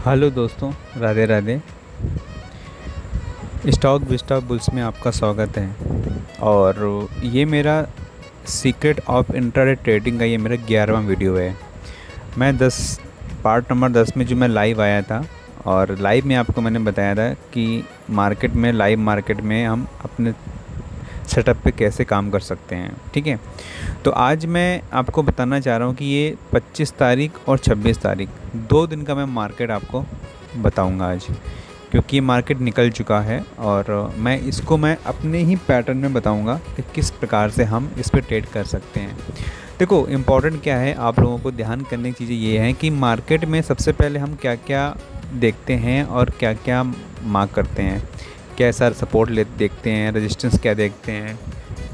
Hello दोस्तों, Radhe Radhe. Stock विस्टॉक bulls में आपका स्वागत है। और ये मेरा सीक्रेट ऑफ इंट्राडे ट्रेडिंग का ये मेरा 11वां वीडियो है। मैं 10 पार्ट नंबर 10 में जो मैं लाइव आया था, और लाइव में आपको मैंने बताया था कि मार्केट में, लाइव मार्केट में हम अपने सेटअप पे कैसे काम कर सकते हैं। ठीक है, तो आज मैं आपको बताना चाह रहा हूँ कि ये 25 तारीख और 26 तारीख 2 दिन का मैं मार्केट आपको बताऊँगा आज, क्योंकि ये मार्केट निकल चुका है और मैं अपने ही पैटर्न में बताऊँगा कि किस प्रकार से हम इस पर ट्रेड कर सकते हैं। देखो, इम्पॉर्टेंट क्या है, आप लोगों को ध्यान करने की चीज़ें ये हैं कि मार्केट में सबसे पहले हम क्या क्या देखते हैं और क्या क्या मार्क करते हैं। कैसा सपोर्ट ले देखते हैं, रेजिस्टेंस क्या देखते हैं,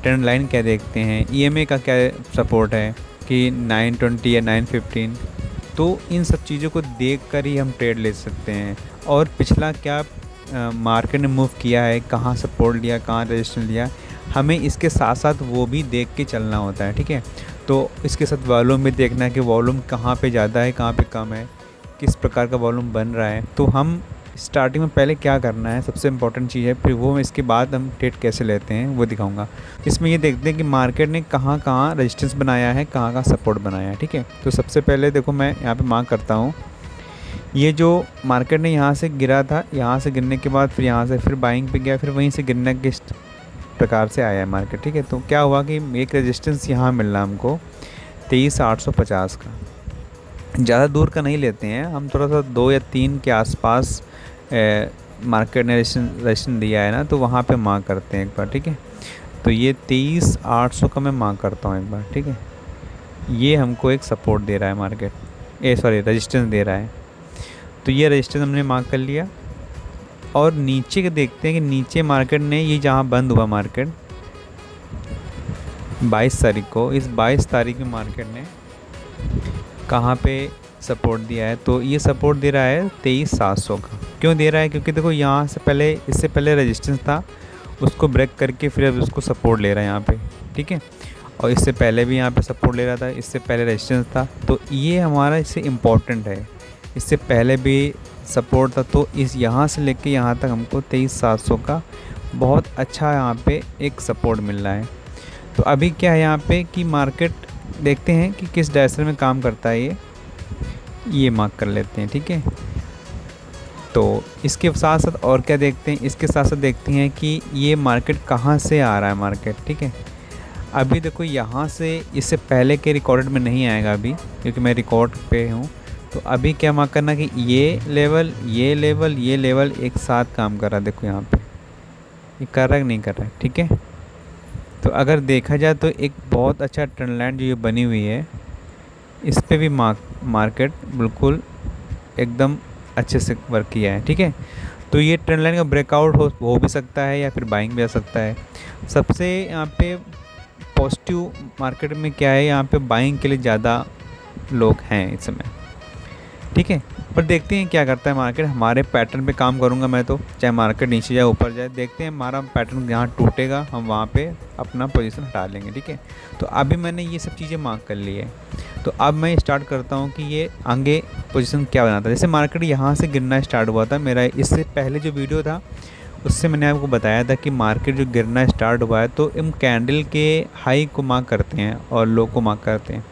ट्रेंड लाइन क्या देखते हैं, ईएमए का क्या सपोर्ट है कि 920 या 915। तो इन सब चीज़ों को देख कर ही हम ट्रेड ले सकते हैं। और पिछला क्या मार्केट ने मूव किया है, कहाँ सपोर्ट लिया, कहाँ रेजिस्टेंस लिया, हमें इसके साथ साथ वो भी देख के चलना होता है। ठीक है, तो इसके साथ वॉल्यूम भी देखना है कि वॉल्यूम कहाँ पे ज़्यादा है, कहाँ पे कम है, किस प्रकार का वॉल्यूम बन रहा है। तो हम स्टार्टिंग में पहले क्या करना है, सबसे इम्पोर्टेंट चीज़ है, फिर वो इसके बाद हम ट्रेड कैसे लेते हैं वो दिखाऊंगा। इसमें ये देखते हैं कि मार्केट ने कहाँ कहाँ रेजिस्टेंस बनाया है, कहाँ कहाँ सपोर्ट बनाया है। ठीक है, तो सबसे पहले देखो, मैं यहाँ पे मार्क करता हूँ। ये जो मार्केट ने यहाँ से गिरा था, यहाँ से गिरने के बाद फिर यहाँ से फिर बाइंग पे गया, फिर वहीं से गिरने के प्रकार से आया है मार्केट। ठीक है, तो क्या हुआ कि एक रेजिस्टेंस यहाँ मिल रहा हमको 23,850 का। ज़्यादा दूर का नहीं लेते हैं हम, थोड़ा सा 2 या 3 के आसपास मार्केट ने रेजिस्टेंस दिया है ना, तो वहाँ पे मार्क करते हैं एक बार। ठीक है, तो ये 23,800 का मैं मार्क करता हूँ एक बार। ठीक है, ये हमको एक सपोर्ट दे रहा है मार्केट, रेजिस्टेंस दे रहा है। तो ये रेजिस्टेंस हमने मार्क कर लिया। और नीचे के देखते हैं कि नीचे मार्केट ने, ये जहाँ बंद हुआ मार्केट 22 तारीख को, इस 22 तारीख में मार्केट ने कहाँ पे सपोर्ट दिया है, तो ये सपोर्ट दे रहा है 23,700 का। क्यों दे रहा है? क्योंकि देखो, यहाँ से पहले, इससे पहले रेजिस्टेंस था, उसको ब्रेक करके फिर अब उसको सपोर्ट ले रहा है यहाँ पे। ठीक है, और इससे पहले भी यहाँ पे सपोर्ट ले रहा था, इससे पहले रेजिस्टेंस था, तो ये हमारा इससे इम्पोर्टेंट है। इससे पहले भी सपोर्ट था, तो इस यहाँ से लेके यहाँ तक हमको 23,700 का बहुत अच्छा यहाँ पे एक सपोर्ट मिल रहा है। तो अभी क्या है यहाँ पे कि मार्केट देखते हैं कि किस डायरेक्शन में काम करता है। ये मार्क कर लेते हैं। ठीक है, तो इसके साथ साथ और क्या देखते हैं, इसके साथ साथ देखते हैं कि ये मार्केट कहाँ से आ रहा है मार्केट। ठीक है, अभी देखो यहाँ से, इससे पहले के रिकॉर्डेड में नहीं आएगा अभी, क्योंकि मैं रिकॉर्ड पे हूँ। तो अभी क्या मार्क करना कि ये लेवल, ये लेवल, ये लेवल एक साथ काम कर रहा है। देखो यहाँ पे ये कर रहा है कि नहीं कर रहा है। ठीक है, तो अगर देखा जाए तो एक बहुत अच्छा ट्रेंड लाइन जो ये बनी हुई है, इस पे भी मार्केट बिल्कुल एकदम अच्छे से वर्क किया है। ठीक है, तो ये ट्रेंड लाइन का ब्रेकआउट हो भी सकता है या फिर बाइंग भी आ सकता है। सबसे यहाँ पे पॉजिटिव मार्केट में क्या है, यहाँ पे बाइंग के लिए ज़्यादा लोग हैं इस समय। ठीक है, पर देखते हैं क्या करता है मार्केट। हमारे पैटर्न पे काम करूंगा मैं, तो चाहे मार्केट नीचे जाए ऊपर जाए, देखते हैं हमारा पैटर्न जहाँ टूटेगा हम वहाँ पे अपना पोजीशन हटा लेंगे। ठीक है, तो अभी मैंने ये सब चीज़ें मार्क कर ली है। तो अब मैं स्टार्ट करता हूँ कि ये आगे पोजीशन क्या बनाता है। जैसे मार्केट यहाँ से गिरना स्टार्ट हुआ था मेरा, इससे पहले जो वीडियो था उससे मैंने आपको बताया था कि मार्केट जो गिरना स्टार्ट हुआ है तो इन कैंडल के हाई को मार्क करते हैं और लो को मार्क करते हैं।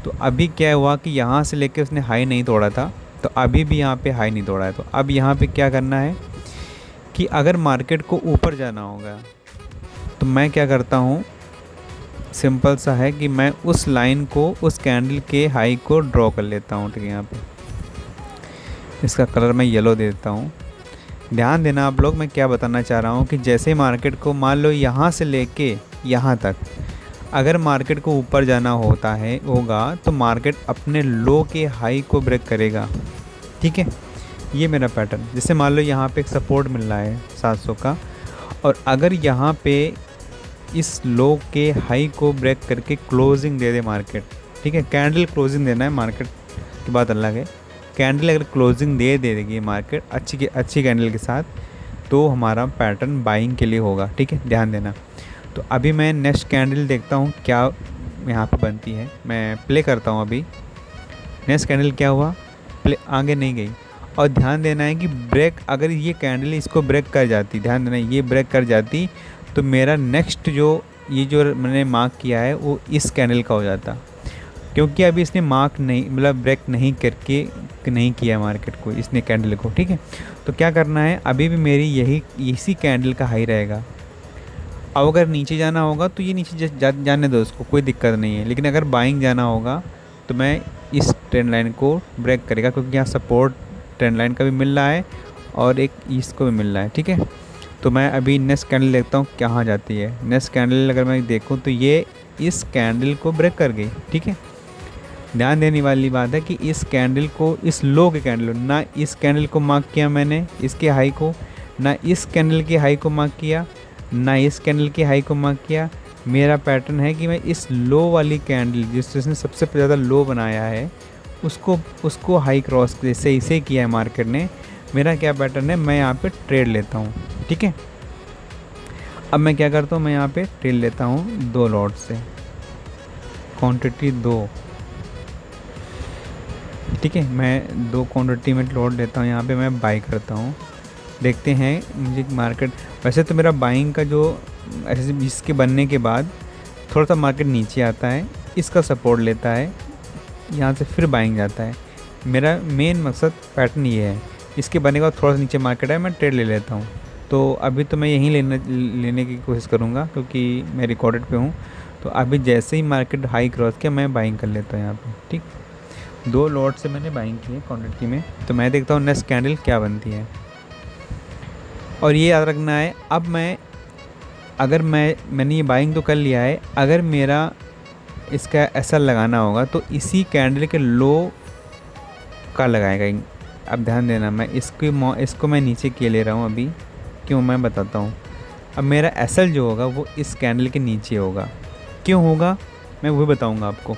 तो अभी क्या हुआ कि यहाँ से लेके उसने हाई नहीं तोड़ा था, तो अभी भी यहाँ पे हाई नहीं तोड़ा है। तो अब यहाँ पे क्या करना है कि अगर मार्केट को ऊपर जाना होगा तो मैं क्या करता हूँ, सिंपल सा है कि मैं उस लाइन को, उस कैंडल के हाई को ड्रॉ कर लेता हूँ। ठीक है, यहाँ पे इसका कलर मैं येलो दे देता हूँ। ध्यान देना आप लोग, मैं क्या बताना चाह रहा हूँ कि जैसे मार्केट को मान लो यहाँ से लेके यहाँ तक, अगर मार्केट को ऊपर जाना होगा तो मार्केट अपने लो के हाई को ब्रेक करेगा। ठीक है, ये मेरा पैटर्न। जैसे मान लो यहाँ पे एक सपोर्ट मिल रहा है 700 का, और अगर यहाँ पे इस लो के हाई को ब्रेक करके क्लोजिंग दे दे मार्केट। ठीक है, कैंडल क्लोजिंग देना है, मार्केट की बात अलग है। कैंडल अगर क्लोजिंग दे देगी मार्केट अच्छी कैंडल के साथ, तो हमारा पैटर्न बाइंग के लिए होगा। ठीक है, ध्यान देना। तो अभी मैं नेक्स्ट कैंडल देखता हूँ क्या यहाँ पे बनती है, मैं प्ले करता हूँ। अभी नेक्स्ट कैंडल क्या हुआ, प्ले आगे नहीं गई, और ध्यान देना है कि ब्रेक, अगर ये कैंडल इसको ब्रेक कर जाती, ध्यान देना ये ब्रेक कर जाती, तो मेरा नेक्स्ट जो ये जो मैंने मार्क किया है वो इस कैंडल का हो जाता। क्योंकि अभी इसने मार्क नहीं, मतलब ब्रेक नहीं करके नहीं किया मार्केट को, इसने कैंडल को, ठीक है। तो क्या करना है, अभी भी मेरी यही इसी कैंडल का हाई रहेगा। अब अगर नीचे जाना होगा तो ये नीचे जाने दो उसको, कोई दिक्कत नहीं है। लेकिन अगर बाइंग जाना होगा तो मैं इस ट्रेंड लाइन को ब्रेक करेगा, क्योंकि यहाँ सपोर्ट ट्रेंड लाइन का भी मिल रहा है और एक इसको भी मिल रहा है, ठीक है। तो मैं अभी नेक्स्ट कैंडल देखता हूँ कहाँ जाती है। नेक्स्ट कैंडल अगर मैं देखूँ तो ये इस कैंडल को ब्रेक कर गई, ठीक है। ध्यान देने वाली बात है कि इस कैंडल को, इस लो के कैंडल, ना इस कैंडल को मार्क किया मैंने इसके हाई को, ना इस कैंडल के हाई को मार्क किया, ना इस कैंडल के हाई को मार्क किया। मेरा पैटर्न है कि मैं इस लो वाली कैंडल जिसने सबसे ज़्यादा लो बनाया है उसको हाई क्रॉस जैसे इसे किया है मार्केट ने। मेरा क्या पैटर्न है, मैं यहाँ पे ट्रेड लेता हूँ, ठीक है। अब मैं क्या करता हूँ, मैं यहाँ पे ट्रेड लेता हूँ 2 लॉट से, क्वांटिटी 2, ठीक है। मैं 2 क्वांटिटी में लॉट लेता हूँ, यहाँ पे मैं बाई करता हूँ। देखते हैं मुझे मार्केट, वैसे तो मेरा बाइंग का जो ऐसे इसके बनने के बाद थोड़ा सा मार्केट नीचे आता है, इसका सपोर्ट लेता है, यहाँ से फिर बाइंग जाता है। मेरा मेन मकसद पैटर्न ये है, इसके बनने के बाद थोड़ा सा नीचे मार्केट है, मैं ट्रेड ले लेता हूँ। तो अभी तो मैं यहीं लेने की कोशिश करूँगा, क्योंकि मैं रिकॉर्डेड पे हूँ। तो अभी जैसे ही मार्केट हाई क्रॉस किया मैं बाइंग कर लेता हूँ यहाँ पे, ठीक। 2 लॉट से मैंने बाइंग की है क्वान्टिटी में। तो मैं देखता हूँ नेक्स्ट कैंडल क्या बनती है। और ये याद रखना है, अब अगर मैंने ये बाइंग तो कर लिया है, अगर मेरा इसका ऐसा लगाना होगा तो इसी कैंडल के लो का लगाएगा। अब ध्यान देना, मैं इसको मैं नीचे किए ले रहा हूँ अभी, क्यों मैं बताता हूँ। अब मेरा एसएल जो होगा वो इस कैंडल के नीचे होगा। क्यों होगा मैं वो बताऊँगा आपको।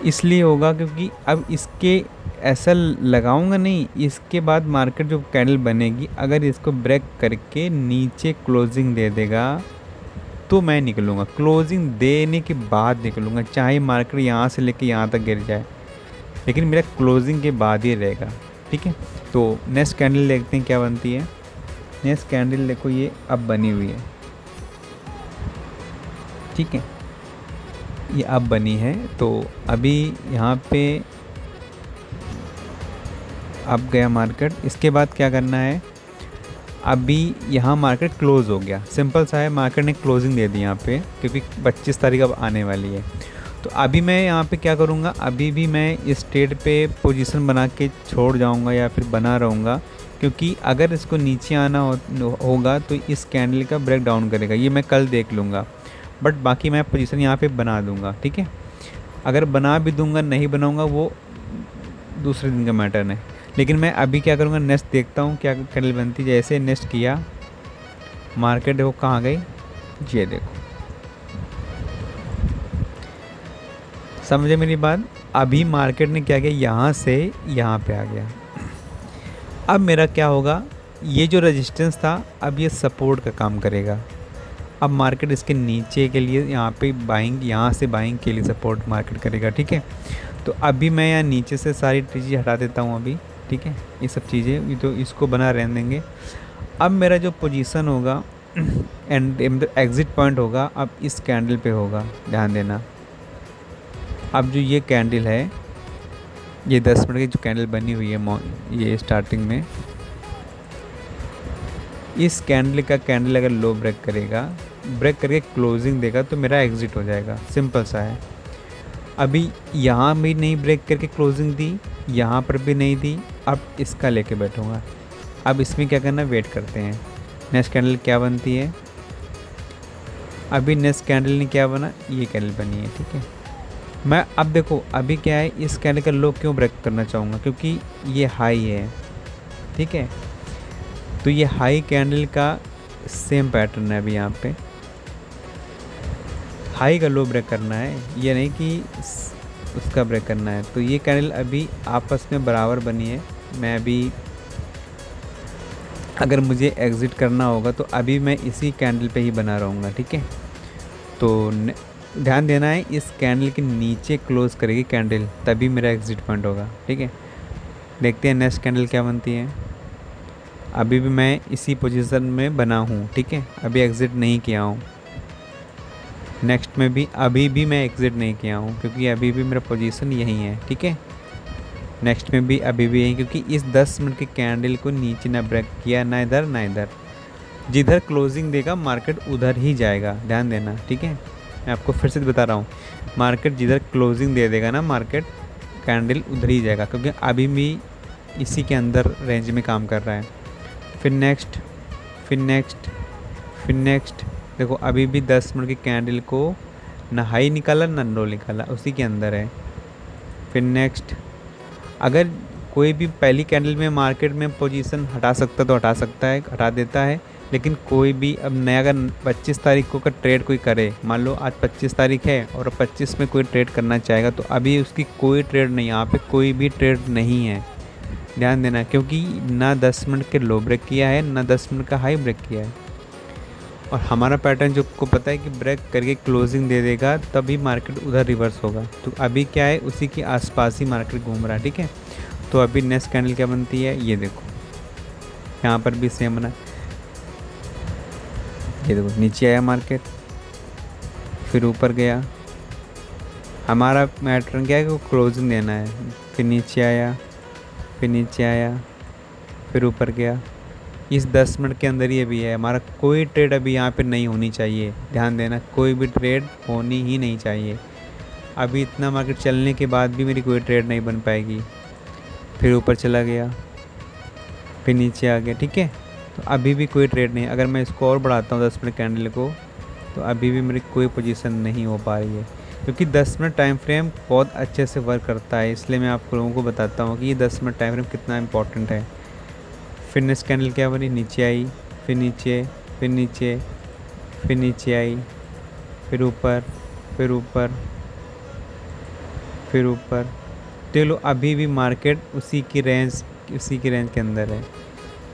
इसलिए होगा क्योंकि अब इसके ऐसा लगाऊंगा नहीं, इसके बाद मार्केट जो कैंडल बनेगी अगर इसको ब्रेक करके नीचे क्लोजिंग दे देगा तो मैं निकलूँगा, क्लोजिंग देने के बाद निकलूँगा, चाहे मार्केट यहाँ से लेके यहाँ तक गिर जाए, लेकिन मेरा क्लोजिंग के बाद ही रहेगा, ठीक है। तो नेक्स्ट कैंडल देखते हैं क्या बनती है। नेक्स्ट कैंडल देखो ये अब बनी हुई है, ठीक है, ये अब बनी है। तो अभी यहाँ पे अब गया मार्केट, इसके बाद क्या करना है, अभी यहाँ मार्केट क्लोज़ हो गया, सिंपल सा है, मार्केट ने क्लोजिंग दे दी यहाँ पे, क्योंकि 25 तारीख अब आने वाली है। तो अभी मैं यहाँ पे क्या करूँगा, अभी भी मैं इस ट्रेड पे पोजीशन बना के छोड़ जाऊँगा या फिर बना रहूँगा, क्योंकि अगर इसको नीचे आना होगा तो इस कैंडल का ब्रेक डाउन करेगा, ये मैं कल देख लूँगा। बट बाकी मैं पोजीशन यहाँ पे बना दूँगा, ठीक है। अगर बना भी दूँगा नहीं बनाऊँगा वो दूसरे दिन का मैटर है। लेकिन मैं अभी क्या करूँगा, नेक्स्ट देखता हूँ क्या कैंडल बनती। जैसे नेक्स्ट किया मार्केट देखो कहाँ गई, ये देखो, समझे मेरी बात। अभी मार्केट ने क्या किया, यहाँ से यहाँ पे आ गया। अब मेरा क्या होगा, ये जो रेजिस्टेंस था अब ये सपोर्ट का काम करेगा। अब मार्केट इसके नीचे के लिए यहाँ पे बाइंग, यहाँ से बाइंग के लिए सपोर्ट मार्केट करेगा, ठीक है। तो अभी मैं यहाँ नीचे से सारी चीज़ें हटा देता हूँ अभी, ठीक है। ये सब चीज़ें तो इसको बना रहने देंगे। अब मेरा जो पोजीशन होगा एंड एग्ज़िट पॉइंट होगा अब इस कैंडल पे होगा, ध्यान देना। अब जो ये कैंडल है, ये 10 मिनट की जो कैंडल बनी हुई है ये स्टार्टिंग में, इस कैंडल का कैंडल अगर लो ब्रेक करेगा, ब्रेक करके क्लोजिंग देगा तो मेरा एग्ज़िट हो जाएगा, सिंपल सा है। अभी यहाँ भी नहीं ब्रेक करके क्लोजिंग दी, यहाँ पर भी नहीं दी, अब इसका लेके बैठूँगा। अब इसमें क्या करना, वेट करते हैं नेक्स्ट कैंडल क्या बनती है। अभी नेक्स्ट कैंडल ने क्या बना, ये कैंडल बनी है, ठीक है। मैं अब देखो अभी क्या है, इस कैंडल का लो क्यों ब्रेक करना चाहूँगा, क्योंकि ये हाई है, ठीक है। तो ये हाई कैंडल का सेम पैटर्न है, अभी यहाँ पे हाई का लो ब्रेक करना है, ये नहीं कि उसका ब्रेक करना है। तो ये कैंडल अभी आपस में बराबर बनी है। मैं अभी अगर मुझे एग्ज़िट करना होगा तो अभी मैं इसी कैंडल पे ही बना रहूँगा, ठीक है। तो ध्यान देना है, इस कैंडल के नीचे क्लोज़ करेगी कैंडल, तभी मेरा एग्ज़िट पॉइंट होगा, ठीक है। देखते हैं नेक्स्ट कैंडल क्या बनती है। अभी भी मैं इसी पोजीशन में बना हूँ, ठीक है, अभी एग्ज़िट नहीं किया हूँ। नेक्स्ट में भी अभी भी मैं एग्ज़िट नहीं किया हूँ क्योंकि अभी भी मेरा पोजीशन यही है, ठीक है। नेक्स्ट में भी अभी भी यही, क्योंकि इस 10 मिनट के कैंडल को नीचे ना ब्रेक किया, ना इधर ना इधर। जिधर क्लोजिंग देगा मार्केट उधर ही जाएगा, ध्यान देना, ठीक है। मैं आपको फिर से बता रहा हूँ, मार्केट जिधर क्लोजिंग दे देगा ना मार्केट, कैंडल उधर ही जाएगा, क्योंकि अभी भी इसी के अंदर रेंज में काम कर रहा है। फिर नेक्स्ट, फिर नेक्स्ट, फिर नेक्स्ट। देखो अभी भी 10 मिनट की कैंडल को ना हाई निकाला ना लो निकाला, उसी के अंदर है। फिर नेक्स्ट, अगर कोई भी पहली कैंडल में मार्केट में पोजीशन हटा सकता तो हटा सकता है, हटा देता है। लेकिन कोई भी अब नया अगर 25 तारीख को का ट्रेड कोई करे, मान लो आज 25 तारीख है और 25 में कोई ट्रेड करना चाहेगा, तो अभी उसकी कोई ट्रेड नहीं, यहाँ पे कोई भी ट्रेड नहीं है, ध्यान देना। क्योंकि ना 10 मिनट के लो ब्रेक किया है, ना 10 मिनट का हाई ब्रेक किया है। और हमारा पैटर्न जो आपको पता है कि ब्रेक करके क्लोजिंग दे देगा तभी मार्केट उधर रिवर्स होगा। तो अभी क्या है, उसी के आसपास ही मार्केट घूम रहा है, ठीक है। तो अभी नेक्स्ट कैंडल क्या बनती है, ये देखो, यहाँ पर भी सेम बना, ये देखो नीचे आया मार्केट, फिर ऊपर गया। हमारा पैटर्न क्या है कि क्लोजिंग देना है, फिर नीचे आया, फिर नीचे आया, फिर ऊपर गया। इस 10 मिनट के अंदर ये भी है, हमारा कोई ट्रेड अभी यहाँ पे नहीं होनी चाहिए, ध्यान देना, कोई भी ट्रेड होनी ही नहीं चाहिए। अभी इतना मार्केट चलने के बाद भी मेरी कोई ट्रेड नहीं बन पाएगी। फिर ऊपर चला गया, फिर नीचे आ गया, ठीक है। तो अभी भी कोई ट्रेड नहीं। अगर मैं इसको और बढ़ाता हूँ 10 मिनट कैंडल को, तो अभी भी मेरी कोई पोजीशन नहीं हो पा रही है, क्योंकि 10 मिनट टाइम फ्रेम बहुत अच्छे से वर्क करता है। इसलिए मैं आप लोगों को बताता हूँ कि ये 10 मिनट टाइम फ्रेम कितना इंपॉर्टेंट है। फिर नेक्स्ट कैंडल क्या बनी, नीचे आई, फिर नीचे, फिर नीचे, फिर नीचे आई, फिर ऊपर, फिर ऊपर, फिर ऊपर। चलो अभी भी मार्केट उसी की रेंज के अंदर है।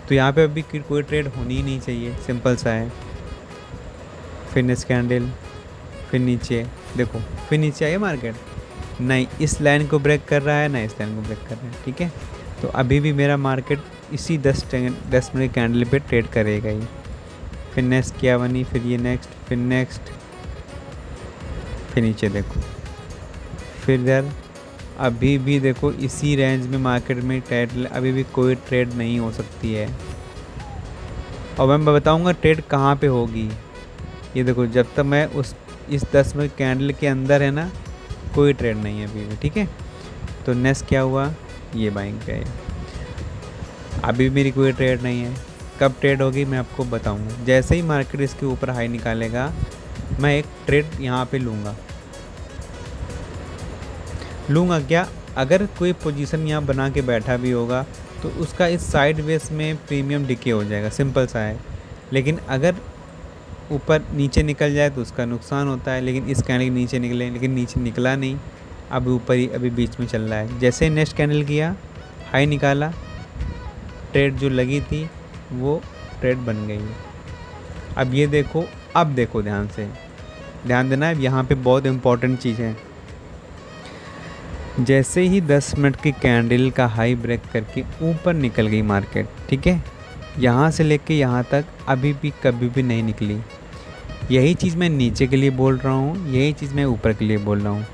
तो यहाँ पे अभी कोई ट्रेड होनी ही नहीं चाहिए, सिंपल सा है। फिर नेक्स्ट कैंडल, फिर नीचे, देखो फिर नीचे आई मार्केट, नहीं इस लाइन को ब्रेक कर रहा है ना इस लाइन को ब्रेक कर रहा है, ठीक है। तो अभी भी मेरा मार्केट इसी 10 मिनट कैंडल पे ट्रेड करेगा ही। फिर नेक्स्ट क्या बनी, फिर ये नेक्स्ट, फिर नेक्स्ट, फिर नीचे देखो, फिर इधर अभी भी देखो इसी रेंज में मार्केट में ट्रेड, अभी भी कोई ट्रेड नहीं हो सकती है। और मैं बताऊंगा ट्रेड कहाँ पे होगी। ये देखो जब तक मैं इस 10 मिनट कैंडल के अंदर है ना, कोई ट्रेड नहीं है अभी भी, ठीक है। तो नेक्स्ट क्या हुआ, ये बाइंग पे है, अभी मेरी कोई ट्रेड नहीं है। कब ट्रेड होगी मैं आपको बताऊंगा। जैसे ही मार्केट इसके ऊपर हाई निकालेगा, मैं एक ट्रेड यहाँ पे लूँगा क्या, अगर कोई पोजीशन यहाँ बना के बैठा भी होगा तो उसका इस साइड वेस में प्रीमियम डिके हो जाएगा, सिंपल सा है। लेकिन अगर ऊपर नीचे निकल जाए तो उसका नुकसान होता है। लेकिन इस कैंडल के नीचे निकले, लेकिन नीचे निकला नहीं, अब ऊपर ही अभी बीच में चल रहा है। जैसे नेक्स्ट कैंडल किया, हाई निकाला, ट्रेड जो लगी थी वो ट्रेड बन गई। अब ये देखो, अब देखो ध्यान से, ध्यान देना है, यहाँ पे बहुत इंपॉर्टेंट चीज़ है। जैसे ही 10 मिनट की कैंडल का हाई ब्रेक करके ऊपर निकल गई मार्केट, ठीक है, यहाँ से लेके यहाँ तक अभी भी कभी भी नहीं निकली। यही चीज़ मैं नीचे के लिए बोल रहा हूँ, यही चीज़ मैं ऊपर के लिए बोल रहा हूँ।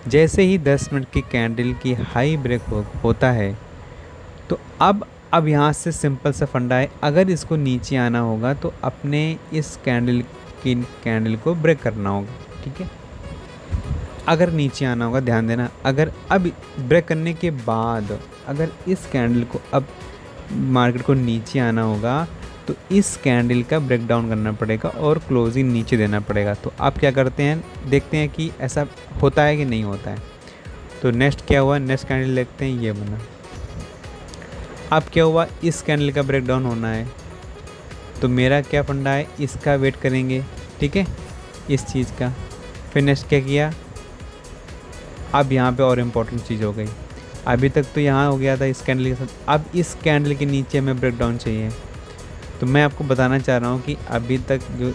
जैसे ही 10 मिनट की कैंडल की हाई ब्रेक होता है, तो अब यहाँ से सिंपल सा फंडा है, अगर इसको नीचे आना होगा तो अपने इस कैंडल को ब्रेक करना होगा, ठीक है। अगर नीचे आना होगा, ध्यान देना, अगर अब ब्रेक करने के बाद अगर इस कैंडल को अब मार्केट को नीचे आना होगा तो इस कैंडल का ब्रेक डाउन करना पड़ेगा और क्लोजिंग नीचे देना पड़ेगा। तो आप क्या करते हैं, देखते हैं कि ऐसा होता है कि नहीं होता है। तो नेक्स्ट क्या हुआ, नेक्स्ट कैंडल देखते हैं, ये बना। अब क्या हुआ, इस कैंडल का ब्रेक डाउन होना है, तो मेरा क्या फंडा है, इसका वेट करेंगे, ठीक है, इस चीज़ का। फिर नेक्स्ट क्या किया, अब यहाँ पे और इम्पोर्टेंट चीज़ हो गई। अभी तक तो यहाँ हो गया था इस कैंडल के साथ, अब इस कैंडल के नीचे हमें ब्रेक डाउन चाहिए। तो मैं आपको बताना चाह रहा हूँ कि अभी तक जो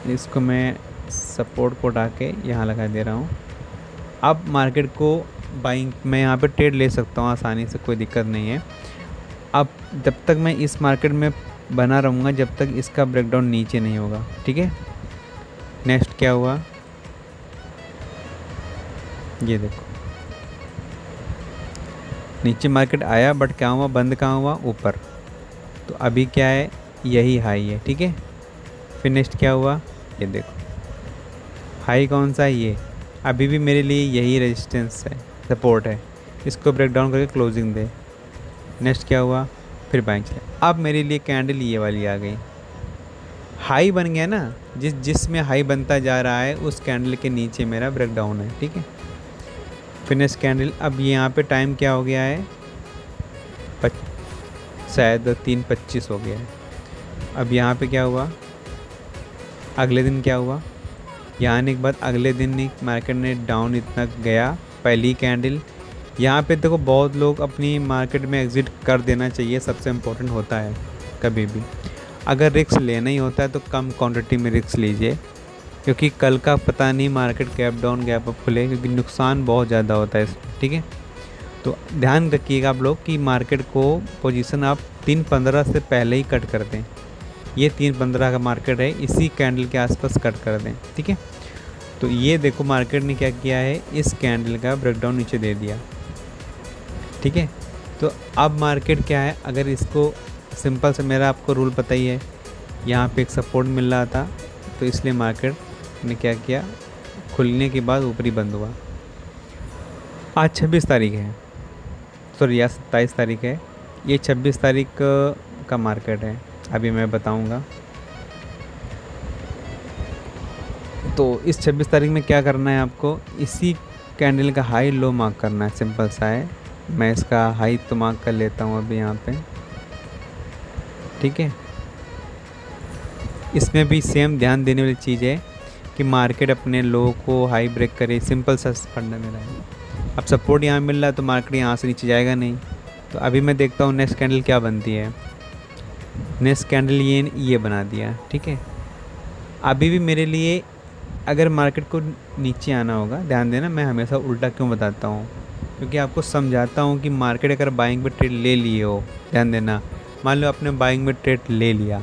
इसको मैं सपोर्ट को उठा के यहाँ लगा दे रहा हूँ, अब मार्केट को बाइंग मैं यहाँ पे ट्रेड ले सकता हूँ आसानी से, कोई दिक्कत नहीं है। अब जब तक मैं इस मार्केट में बना रहूँगा जब तक इसका ब्रेकडाउन नीचे नहीं होगा, ठीक है। नेक्स्ट क्या हुआ, ये देखो नीचे मार्केट आया बट क्या हुआ, बंद कहाँ हुआ, ऊपर। तो अभी क्या है, यही हाई है, ठीक है। फिर नेक्स्ट क्या हुआ, ये देखो हाई कौन सा है, ये अभी भी मेरे लिए यही रेजिस्टेंस है, सपोर्ट है। इसको ब्रेक डाउन करके क्लोजिंग दे। नेक्स्ट क्या हुआ, फिर बाइंग चला। अब मेरे लिए कैंडल ये वाली आ गई, हाई बन गया ना, जिसमें हाई बनता जा रहा है उस कैंडल के नीचे मेरा ब्रेक डाउन है, ठीक है। फिनिश कैंडल, अब ये यहाँ पे टाइम क्या हो गया है, शायद 3:25 हो गया है। अब यहाँ पे क्या हुआ, अगले दिन क्या हुआ, यहाँ आने के बाद अगले दिन ही मार्केट ने डाउन इतना गया, पहली कैंडल। यहाँ पे देखो बहुत लोग अपनी मार्केट में एग्ज़िट कर देना चाहिए, सबसे इम्पोर्टेंट होता है कभी भी। अगर रिस्क लेना ही होता है तो कम क्वांटिटी में रिस्क लीजिए, क्योंकि कल का पता नहीं market gap down gap up खुले, क्योंकि नुकसान बहुत ज़्यादा होता है इसमें, ठीक है। तो ध्यान रखिएगा आप लोग कि मार्केट को पोजीशन आप 3:15 से पहले ही कट कर दें। ये 3:15 का मार्केट है, इसी कैंडल के आसपास कट कर दें, ठीक है। तो ये देखो मार्केट ने क्या किया है, इस कैंडल का ब्रेकडाउन नीचे दे दिया, ठीक है। तो अब मार्केट क्या है, अगर इसको सिंपल से, मेरा आपको रूल पता ही है, यहाँ पे एक सपोर्ट मिल रहा था तो इसलिए मार्केट ने क्या किया, खुलने के बाद ऊपरी बंद हुआ। आज 26 तारीख है, सॉरी आज 27 तारीख है, ये 26 तारीख का मार्केट है, अभी मैं बताऊंगा। तो इस 26 तारीख में क्या करना है आपको, इसी कैंडल का हाई लो मार्क करना है, सिंपल सा है। मैं इसका हाई तो मार्क कर लेता हूँ अभी यहाँ पे, ठीक है। इसमें भी सेम ध्यान देने वाली चीज़ है कि मार्केट अपने लो को हाई ब्रेक करे, सिंपल सा फंडा मेरा है। अब सपोर्ट यहाँ मिल रहा है तो मार्केट यहाँ से नीचे जाएगा नहीं। तो अभी मैं देखता हूँ नेक्स्ट कैंडल क्या बनती है। नेक्स्ट कैंडल ये बना दिया, ठीक है। अभी भी मेरे लिए अगर मार्केट को नीचे आना होगा, ध्यान देना मैं हमेशा उल्टा क्यों बताता हूँ, क्योंकि आपको समझाता हूँ कि मार्केट अगर बाइंग में ट्रेड ले लिए हो, ध्यान देना, मान लो आपने बाइंग में ट्रेड ले लिया,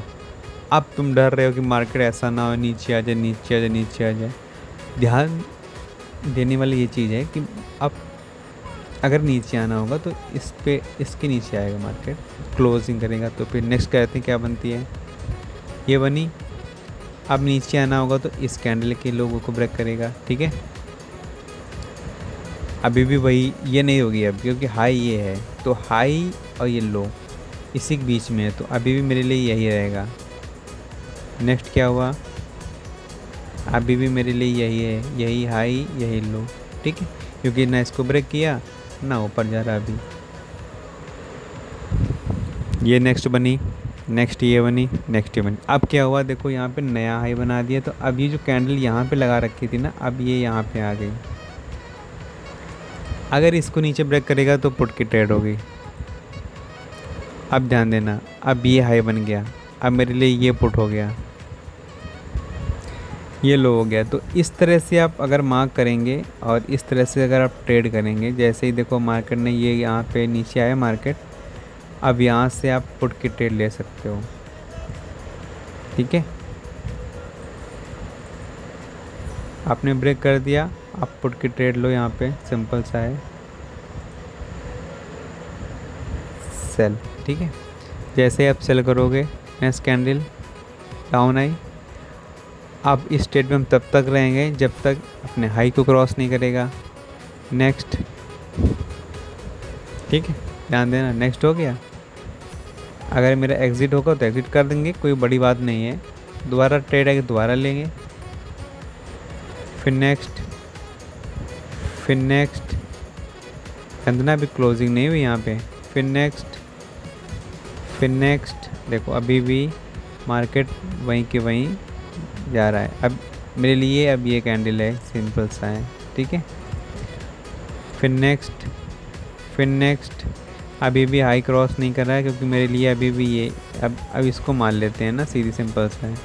अब तुम डर रहे हो कि मार्केट ऐसा ना हो नीचे आ जाए, नीचे आ जाए, नीचे आ जाए। ध्यान देने वाली ये चीज़ है कि अब अगर नीचे आना होगा तो इस पे इसके नीचे आएगा मार्केट, क्लोजिंग करेगा। तो फिर नेक्स्ट कहते हैं क्या बनती है, ये बनी। अब नीचे आना होगा तो इस कैंडल के लोगों को ब्रेक करेगा, ठीक है। अभी भी वही, ये नहीं होगी अब, क्योंकि हाई ये है, तो हाई और ये लो इसी के बीच में है, तो अभी भी मेरे लिए यही रहेगा। नेक्स्ट क्या हुआ, अभी भी मेरे लिए यही है, यही हाई यही लो, ठीक है, क्योंकि ना इसको ब्रेक किया ना ऊपर जा रहा अभी। ये नेक्स्ट बनी, नेक्स्ट ये बनी, नेक्स्ट ये बनी। अब क्या हुआ, देखो यहाँ पे नया हाई बना दिया। तो अब ये जो कैंडल यहाँ पे लगा रखी थी ना, अब ये यहाँ पे आ गई। अगर इसको नीचे ब्रेक करेगा तो पुट की ट्रेड होगी। अब ध्यान देना, अब ये हाई बन गया, अब मेरे लिए ये पुट हो गया, ये लो हो गया। तो इस तरह से आप अगर मार्क करेंगे और इस तरह से अगर आप ट्रेड करेंगे, जैसे ही देखो मार्केट ने ये यहाँ पे नीचे आया मार्केट, अब यहाँ से आप पुट की ट्रेड ले सकते हो, ठीक है। आपने ब्रेक कर दिया, आप पुट की ट्रेड लो, यहाँ पे सिंपल सा है, सेल, ठीक है। जैसे ही आप सेल करोगे, नेक्स्ट कैंडल डाउन आई, आप इस ट्रेड में हम तब तक रहेंगे जब तक अपने हाई को क्रॉस नहीं करेगा। नेक्स्ट, ठीक है, ध्यान देना, नेक्स्ट हो गया। अगर मेरा एग्ज़िट होगा तो एग्ज़िट कर देंगे, कोई बड़ी बात नहीं है। दोबारा ट्रेड आएगी दोबारा लेंगे, फिर नेक्स्ट, फिर नेक्स्ट, अंदना भी क्लोजिंग नहीं हुई यहाँ पे, फिर नेक्स्ट, फिर नेक्स्ट। देखो अभी भी मार्केट वहीं के वहीं जा रहा है। अब मेरे लिए अब ये कैंडल है, सिंपल सा है, ठीक है। फिर नेक्स्ट, फिर नेक्स्ट, अभी भी हाई क्रॉस नहीं कर रहा है, क्योंकि मेरे लिए अभी भी ये, अब इसको मान लेते हैं ना, सीधी सिंपल सा है।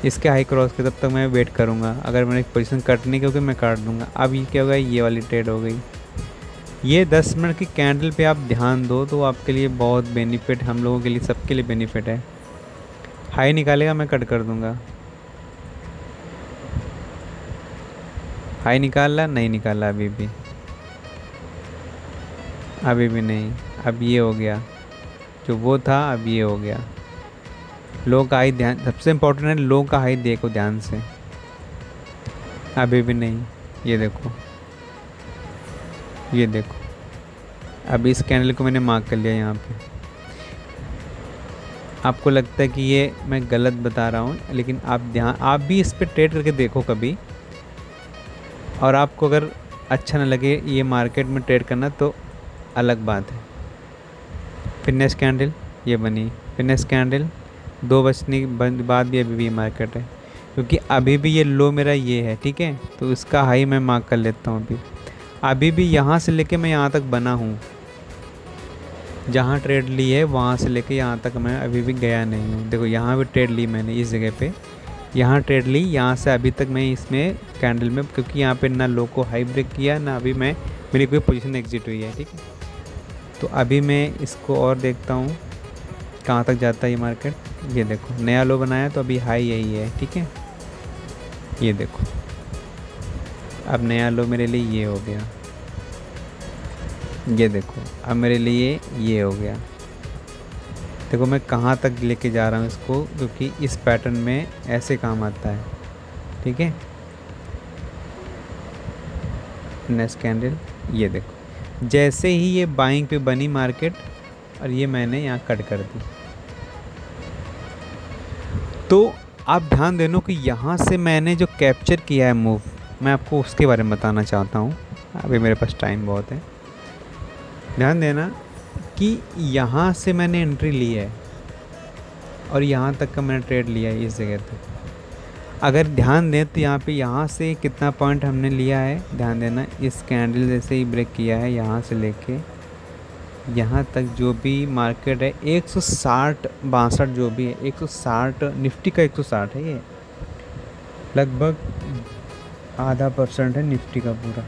इसके हाई क्रॉस के तब तक मैं वेट करूँगा। अगर मैंने पोजीशन कट नहीं क्योंकि मैं काट दूँगा। अब ये क्या होगा, ये वाली ट्रेड हो गई। ये 10 मिनट की कैंडल पे आप ध्यान दो तो आपके लिए बहुत बेनिफिट, हम लोगों के लिए, सबके लिए बेनिफिट है। हाई निकालेगा मैं कट कर दूँगा। हाई निकाला, नहीं निकाला अभी भी नहीं। अब ये हो गया, जो वो था अब ये हो गया। लो का हाई ध्यान, सबसे इम्पोर्टेंट है लो का हाई देखो ध्यान से। अभी भी नहीं, ये देखो, ये देखो। अब इस कैंडल को मैंने मार्क कर लिया यहाँ पे। आपको लगता है कि ये मैं गलत बता रहा हूँ, लेकिन आप भी इस पर ट्रेड करके देखो कभी। और आपको अगर अच्छा ना लगे ये मार्केट में ट्रेड करना तो अलग बात है। फिर नेक्स्ट कैंडल ये बनी, फिर नेक्स्ट कैंडल 2 बजने के बाद भी अभी भी मार्केट है, क्योंकि अभी भी ये लो मेरा ये है, ठीक है। तो इसका हाई मैं मार्क कर लेता हूँ। अभी भी यहाँ से लेके मैं यहाँ तक बना हूँ, जहाँ ट्रेड ली है वहाँ से लेके यहाँ तक मैं अभी भी गया नहीं हूँ। देखो यहाँ भी ट्रेड ली मैंने इस जगह पे, यहाँ ट्रेड ली, यहाँ से अभी तक मैं इसमें कैंडल में, क्योंकि यहाँ पे ना लो को हाई ब्रेक किया ना अभी मेरी कोई पोजीशन एग्जिट हुई है, ठीक है। तो अभी मैं इसको और देखता हूँ कहाँ तक जाता है ये मार्केट। ये देखो नया लो बनाया तो अभी हाई यही है, ठीक है। ये देखो अब नया लो मेरे लिए ये हो गया। ये देखो अब मेरे लिए ये हो गया। देखो मैं कहाँ तक लेके जा रहा हूँ इसको, क्योंकि इस पैटर्न में ऐसे काम आता है, ठीक है। नेक्स्ट कैंडल ये देखो, जैसे ही ये बाइंग पे बनी मार्केट और ये मैंने यहाँ कट कर दी। तो आप ध्यान देना कि यहाँ से मैंने जो कैप्चर किया है मूव, मैं आपको उसके बारे में बताना चाहता हूँ। अभी मेरे पास टाइम बहुत है। ध्यान देना कि यहाँ से मैंने एंट्री ली है और यहाँ तक का मैंने ट्रेड लिया है इस जगह तक। अगर ध्यान दें तो यहाँ से कितना पॉइंट हमने लिया है, ध्यान देना। इस कैंडल जैसे ही ब्रेक किया है यहाँ से लेके यहाँ तक जो भी मार्केट है 160-62 जो भी है, 160 निफ्टी का 160 है, ये लगभग आधा % है निफ्टी का पूरा।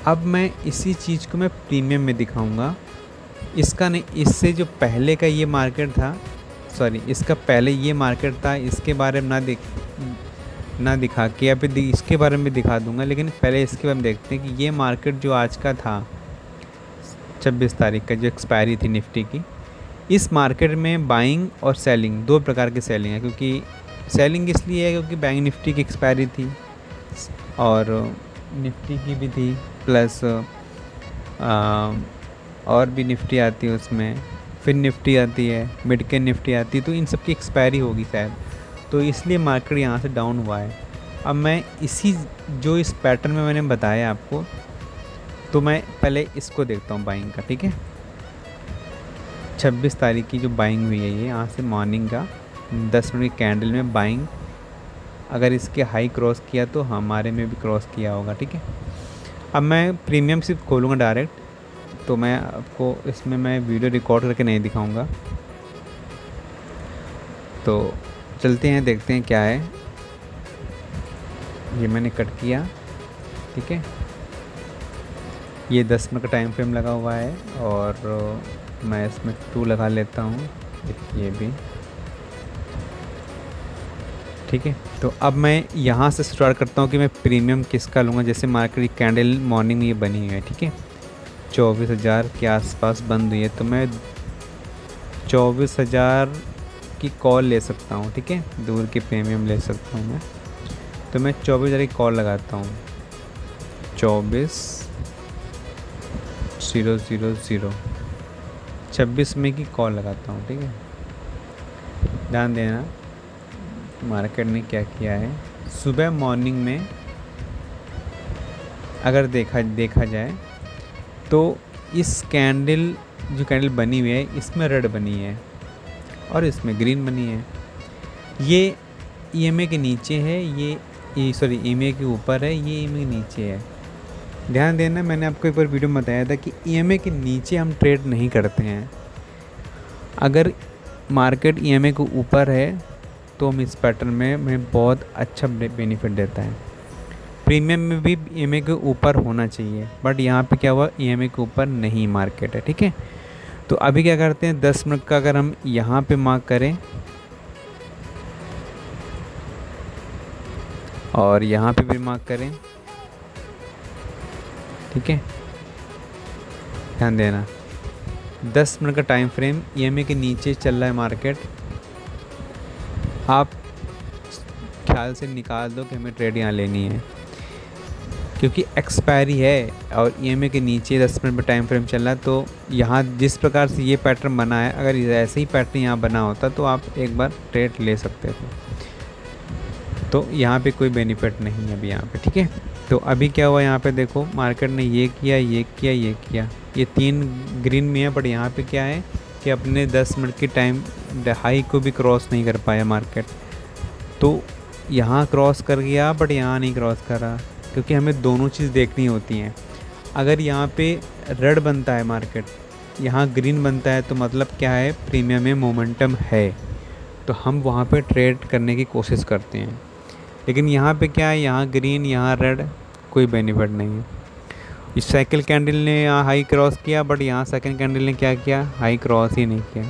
अब मैं इसी चीज़ को मैं प्रीमियम में दिखाऊंगा। इसका नहीं, इससे जो पहले का ये मार्केट था, सॉरी इसका पहले ये मार्केट था, इसके बारे में ना दिखा के अभी इसके बारे में दिखा दूंगा। लेकिन पहले इसके बारे में देखते हैं कि ये मार्केट जो आज का था 26 तारीख का, जो एक्सपायरी थी निफ्टी की, इस मार्केट में बाइंग और सेलिंग, 2 प्रकार की सेलिंग है। क्योंकि सेलिंग इसलिए है क्योंकि बैंक निफ्टी की एक्सपायरी थी और निफ्टी की भी थी, प्लस और भी निफ्टी आती है उसमें, फिर निफ्टी आती है, मिड कैप निफ्टी आती है, तो इन सब की एक्सपायरी होगी शायद, तो इसलिए मार्केट यहाँ से डाउन हुआ है। अब मैं इसी जो इस पैटर्न में मैंने बताया आपको, तो मैं पहले इसको देखता हूँ बाइंग का, ठीक है। 26 तारीख की जो बाइंग हुई है ये यहाँ से मॉर्निंग का 10 मिनट की कैंडल में बाइंग, अगर इसके हाई क्रॉस किया तो हमारे में भी क्रॉस किया होगा, ठीक है। अब मैं प्रीमियम सिर्फ खोलूँगा डायरेक्ट, तो मैं आपको इसमें मैं वीडियो रिकॉर्ड करके नहीं दिखाऊंगा। तो चलते हैं, देखते हैं क्या है। ये मैंने कट किया, ठीक है। ये 10 मिनट का टाइम फ्रेम लगा हुआ है और मैं इसमें 2 लगा लेता हूँ, ये भी, ठीक है। तो अब मैं यहाँ से स्टार्ट करता हूँ कि मैं प्रीमियम किसका लूँगा। जैसे मार्केट कैंडल मॉर्निंग में ये बनी हुई है, ठीक है, 24,000 के आसपास बंद हुई है, तो मैं 24,000 की कॉल ले सकता हूँ, ठीक है। दूर की प्रीमियम ले सकता हूँ मैं, तो मैं 24,000 की कॉल लगाता हूँ। 24,000 26 में की कॉल लगाता हूँ, ठीक है। ध्यान देना मार्केट ने क्या किया है। सुबह मॉर्निंग में अगर देखा जाए तो इस कैंडल जो कैंडल बनी हुई है इसमें रेड बनी है और इसमें ग्रीन बनी है। ये EMA के नीचे है, ये सॉरी EMA के ऊपर है, ये EMA के नीचे है। ध्यान देना, मैंने आपको एक बार वीडियो में बताया था कि EMA के नीचे हम ट्रेड नहीं करते हैं। अगर मार्केट EMA के ऊपर है तो हम इस पैटर्न में हमें बहुत अच्छा बेनिफिट देता है। प्रीमियम में भी EMA के ऊपर होना चाहिए, बट यहाँ पे क्या हुआ, EMA के ऊपर नहीं मार्केट है, ठीक है। तो अभी क्या करते हैं, 10 मिनट का अगर हम यहाँ पे मार्क करें और यहाँ पे भी मार्क करें, ठीक है, ध्यान देना 10 मिनट का टाइम फ्रेम EMA के नीचे चल रहा है मार्केट, आप ख्याल से निकाल दो कि हमें ट्रेड यहाँ लेनी है, क्योंकि एक्सपायरी है और EMA के नीचे 10 मिनट में टाइम फ्रेम चल रहा है। तो यहाँ जिस प्रकार से ये पैटर्न बना है, अगर ऐसे ही पैटर्न यहाँ बना होता तो आप एक बार ट्रेड ले सकते थे। तो यहाँ पे कोई बेनिफिट नहीं है अभी यहाँ पे, ठीक है। तो अभी क्या हुआ, यहाँ पे देखो मार्केट ने ये किया, ये किया, ये किया, ये 3 ग्रीन में है, बट यहाँ पे क्या है कि अपने 10 मिनट की टाइम हाई को भी क्रॉस नहीं कर पाया मार्केट। तो यहाँ क्रॉस कर गया बट यहाँ नहीं क्रॉस करा, क्योंकि हमें दोनों चीज़ देखनी होती हैं। अगर यहाँ पे रेड बनता है मार्केट, यहाँ ग्रीन बनता है, तो मतलब क्या है, प्रीमियम में मोमेंटम है, तो हम वहाँ पे ट्रेड करने की कोशिश करते हैं। लेकिन यहाँ पे क्या है, यहाँ ग्रीन, यहाँ रेड, कोई बेनिफिट नहीं है। इस साइकिल कैंडल ने यहाँ हाई क्रॉस किया, बट यहाँ सेकंड कैंडल ने क्या किया, हाई क्रॉस ही नहीं किया।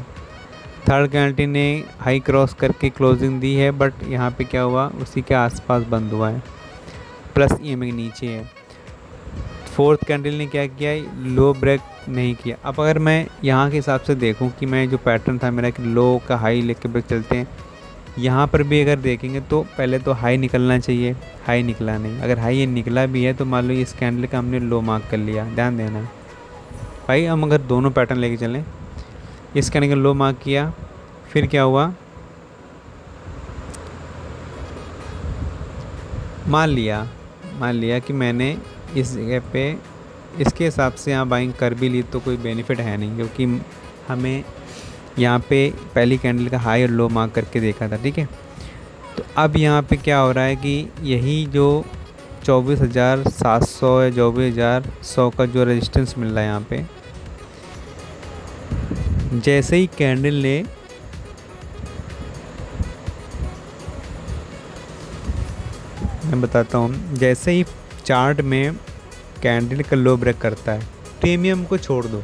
थर्ड कैंडल ने हाई क्रॉस करके क्लोजिंग दी है, बट यहाँ पे क्या हुआ, उसी के आसपास बंद हुआ है, प्लस EMA के नीचे है। फोर्थ कैंडल ने क्या किया, लो ब्रेक नहीं किया। अब अगर मैं यहाँ के हिसाब से देखूँ कि मैं जो पैटर्न था मेरा कि लो का हाई लेके ब्रेक चलते हैं, यहाँ पर भी अगर देखेंगे तो पहले तो हाई निकलना चाहिए, हाई निकला नहीं। अगर हाई ये निकला भी है तो मान लो इस कैंडल का हमने लो मार्क कर लिया, ध्यान देना भाई। हम अगर दोनों पैटर्न लेके चलें, इस कैंडल का लो मार्क किया, फिर क्या हुआ, मान लिया कि मैंने इस जगह पे इसके हिसाब से यहाँ बाइंग कर भी ली, तो कोई बेनिफिट है नहीं, क्योंकि हमें यहाँ पे पहली कैंडल का हाई और लो मार्क करके देखा था, ठीक है। तो अब यहाँ पे क्या हो रहा है कि यही जो 24,700 या 24,100 का जो रेजिस्टेंस मिल रहा है यहाँ पे, जैसे ही कैंडल ने मैं बताता हूँ, जैसे ही चार्ट में कैंडल का लो ब्रेक करता है, प्रीमियम को छोड़ दो,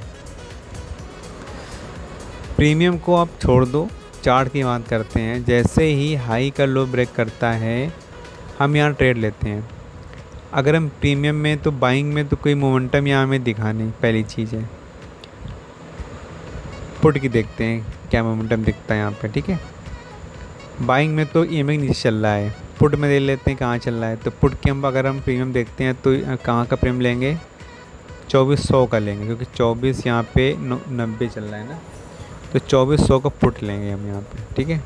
प्रीमियम को आप छोड़ दो, चार्ट की बात करते हैं। जैसे ही हाई का लो ब्रेक करता है, हम यहाँ ट्रेड लेते हैं। अगर हम प्रीमियम में, तो बाइंग में तो कोई मोमेंटम यहाँ हमें दिखा नहीं, पहली चीज़ है। पुट की देखते हैं क्या मोमेंटम दिखता है यहाँ पे, ठीक है। बाइंग में तो EMA नीचे चल रहा है, पुट में देख लेते हैं कहाँ चल रहा है। तो पुट के हम अगर हम प्रीमियम देखते हैं तो कहाँ का प्रीमियम लेंगे, 2400 का लेंगे, क्योंकि 24 यहाँ पे 90 चल रहा है ना, तो 2400 का पुट लेंगे हम यहाँ पे, ठीक है।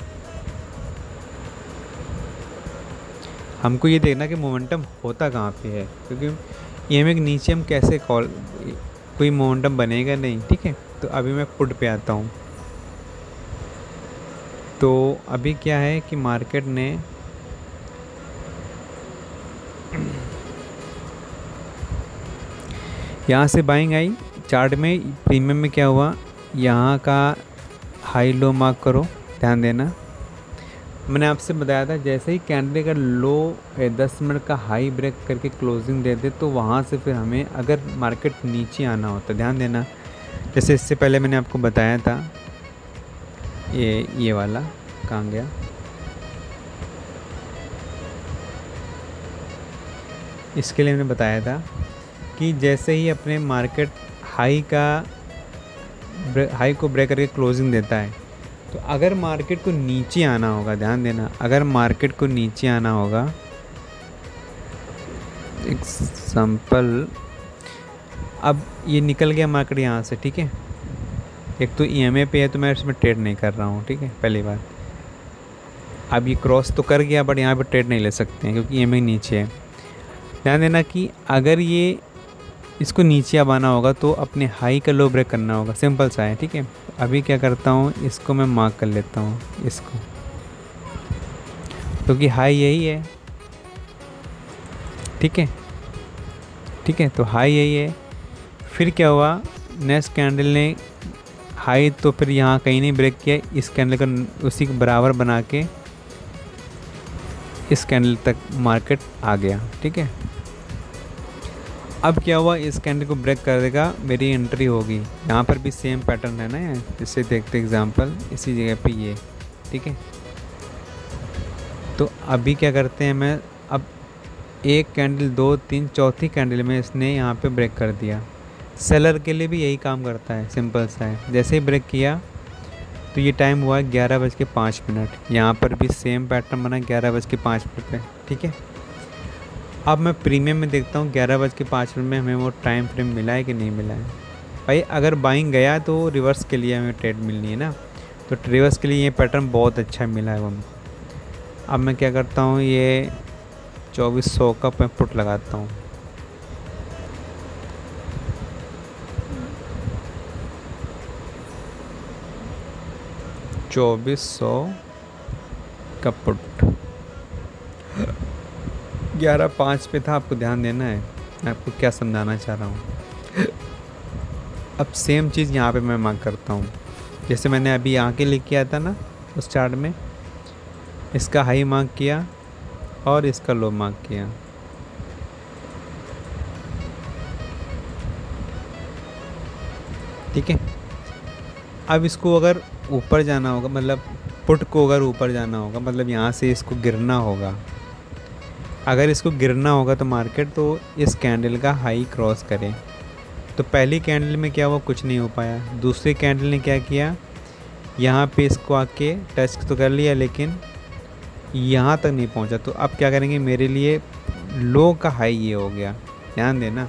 हमको ये देखना कि मोमेंटम होता कहाँ पे है, क्योंकि EMA के नीचे हम कैसे कोई मोमेंटम बनेगा नहीं, ठीक है। तो अभी मैं पुट पे आता हूँ। तो अभी क्या है कि मार्केट ने यहाँ से बाइंग आई, चार्ट में प्रीमियम में क्या हुआ, यहाँ का हाई लो मार्क करो, ध्यान देना। मैंने आपसे बताया था जैसे ही कैंडल का लो 10 मिनट का हाई ब्रेक करके क्लोजिंग दे दे, तो वहाँ से फिर हमें अगर मार्केट नीचे आना होता, ध्यान देना। जैसे इससे पहले मैंने आपको बताया था, ये वाला कहाँ गया, इसके लिए मैंने बताया था कि जैसे ही अपने मार्केट हाई को ब्रेक करके क्लोजिंग देता है, तो अगर मार्केट को नीचे आना होगा, ध्यान देना, अगर मार्केट को नीचे आना होगा, एग्जाम्पल अब ये निकल गया मार्केट यहाँ से, ठीक है। एक तो EMA पे है तो मैं इसमें ट्रेड नहीं कर रहा हूँ, ठीक है, पहली बार। अब ये क्रॉस तो कर गया, बट यहाँ पे ट्रेड नहीं ले सकते हैं क्योंकि EMA नीचे है। ध्यान देना कि अगर ये इसको नीचे अब आना होगा तो अपने हाई का लो ब्रेक करना होगा, सिंपल सा है, ठीक है। अभी क्या करता हूँ, इसको मैं मार्क कर लेता हूँ, इसको, क्योंकि हाई यही है, ठीक है, ठीक है। तो हाई यही है। फिर क्या हुआ, नेक्स्ट कैंडल ने हाई तो फिर यहाँ कहीं नहीं ब्रेक किया, इस कैंडल का उसी के बराबर बना के इस कैंडल तक मार्केट आ गया, ठीक है। अब क्या हुआ, इस कैंडल को ब्रेक कर देगा, मेरी एंट्री होगी। यहाँ पर भी सेम पैटर्न है ना, ये इससे देखते एग्जांपल इसी जगह पे ये, ठीक है। तो अभी क्या करते हैं, मैं अब एक कैंडल, दो, तीन, चौथी कैंडल में इसने यहाँ पे ब्रेक कर दिया। सेलर के लिए भी यही काम करता है, सिंपल सा है। जैसे ही ब्रेक किया तो ये टाइम हुआ 11:05। यहाँ पर भी सेम पैटर्न बना 11:05 पे, ठीक है। अब मैं प्रीमियम में देखता हूँ 11:05 में हमें वो टाइम फ्रेम मिला है कि नहीं मिला है। भाई अगर बाइंग गया तो रिवर्स के लिए हमें ट्रेड मिलनी है ना, तो रिवर्स के लिए ये पैटर्न बहुत अच्छा मिला है हमको। अब मैं क्या करता हूँ, ये 2400 का मैं पुट लगाता हूँ। $2400 का पुट 11:05 पे था, आपको ध्यान देना है, मैं आपको क्या समझाना चाह रहा हूँ। अब सेम चीज़ यहाँ पे मैं मार्क करता हूँ, जैसे मैंने अभी आके लिख किया था ना उस चार्ट में, इसका हाई मार्क किया और इसका लो मार्क किया। ठीक है। अब इसको अगर ऊपर जाना होगा, मतलब पुट को अगर ऊपर जाना होगा, मतलब यहाँ से इसको गिरना होगा। अगर इसको गिरना होगा तो मार्केट तो इस कैंडल का हाई क्रॉस करे। तो पहली कैंडल में क्या हुआ, कुछ नहीं हो पाया। दूसरी कैंडल ने क्या किया, यहाँ पे इसको आके टच तो कर लिया लेकिन यहाँ तक नहीं पहुँचा। तो अब क्या करेंगे, मेरे लिए लो का हाई ये हो गया, ध्यान देना,